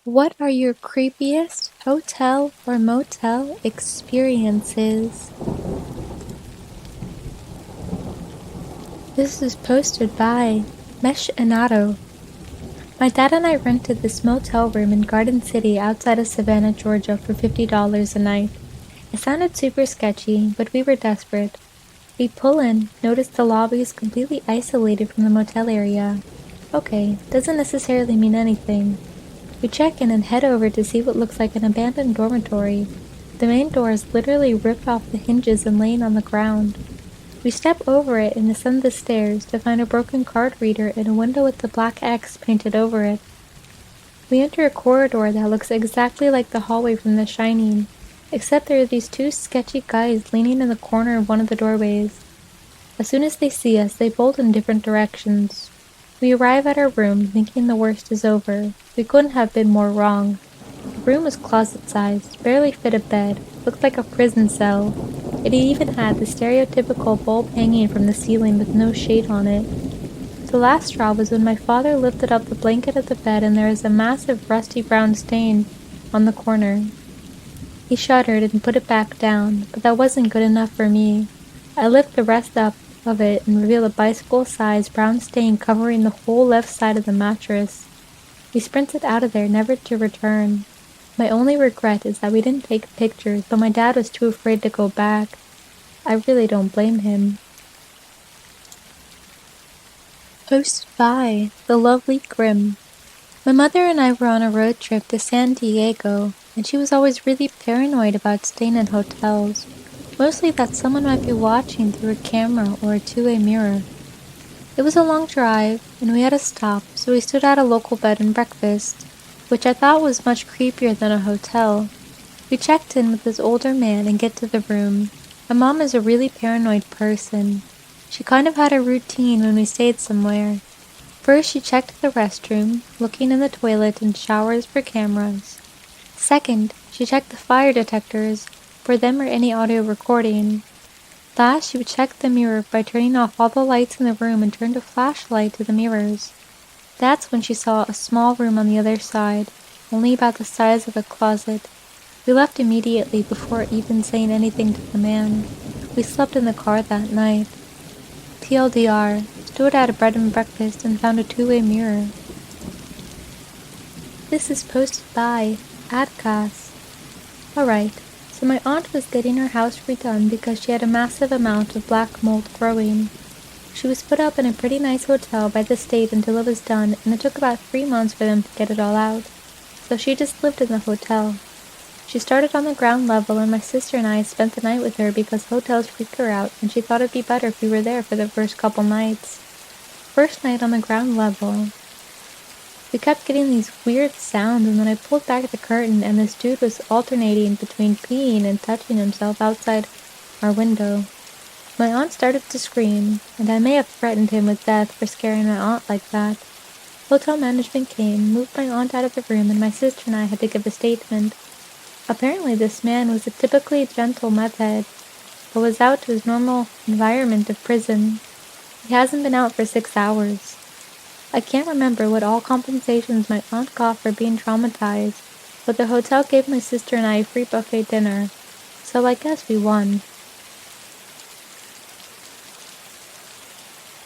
What are your creepiest hotel or motel experiences? This is posted by Mesh Anato. My dad and I rented this motel room in Garden City outside of Savannah, Georgia for $50 a night. It sounded super sketchy, but we were desperate. We pull in, notice the lobby is completely isolated from the motel area. Okay, doesn't necessarily mean anything. We check in and head over to see what looks like an abandoned dormitory. The main door is literally ripped off the hinges and laying on the ground. We step over it and ascend the stairs to find a broken card reader and a window with the black X painted over it. We enter a corridor that looks exactly like the hallway from The Shining, except there are these two sketchy guys leaning in the corner of one of the doorways. As soon as they see us, they bolt in different directions. We arrive at our room, thinking the worst is over. We couldn't have been more wrong. The room was closet-sized, barely fit a bed, looked like a prison cell. It even had the stereotypical bulb hanging from the ceiling with no shade on it. The last straw was when my father lifted up the blanket of the bed and there was a massive rusty brown stain on the corner. He shuddered and put it back down, but that wasn't good enough for me. I lift the rest up of it and reveal a bicycle-sized brown stain covering the whole left side of the mattress. We sprinted out of there, never to return. My only regret is that we didn't take pictures, but my dad was too afraid to go back. I really don't blame him. Posted by The Lovely Grimm. My mother and I were on a road trip to San Diego, and she was always really paranoid about staying in hotels. Mostly that someone might be watching through a camera or a two-way mirror. It was a long drive, and we had to stop, so we stood at a local bed and breakfast, which I thought was much creepier than a hotel. We checked in with this older man and get to the room. My mom is a really paranoid person. She kind of had a routine when we stayed somewhere. First, she checked the restroom, looking in the toilet and showers for cameras. Second, she checked the fire detectors for them or any audio recording. Last, she would check the mirror by turning off all the lights in the room and turned a flashlight to the mirrors. That's when she saw a small room on the other side, only about the size of a closet. We left immediately before even saying anything to the man. We slept in the car that night. TLDR, stood at a bread and breakfast and found a two-way mirror. This is posted by Adcast. Alright, so my aunt was getting her house redone because she had a massive amount of black mold growing. She was put up in a pretty nice hotel by the state until it was done, and it took about 3 months for them to get it all out. So she just lived in the hotel. She started on the ground level, and my sister and I spent the night with her because hotels freak her out, and she thought it'd be better if we were there for the first couple nights. First night on the ground level, we kept getting these weird sounds, and then I pulled back the curtain, and this dude was alternating between peeing and touching himself outside our window. My aunt started to scream, and I may have threatened him with death for scaring my aunt like that. Hotel management came, moved my aunt out of the room, and my sister and I had to give a statement. Apparently this man was a typically gentle meth head, but was out to his normal environment of prison. He hasn't been out for 6 hours. I can't remember what all compensations my aunt got for being traumatized, but the hotel gave my sister and I a free buffet dinner, so I guess we won.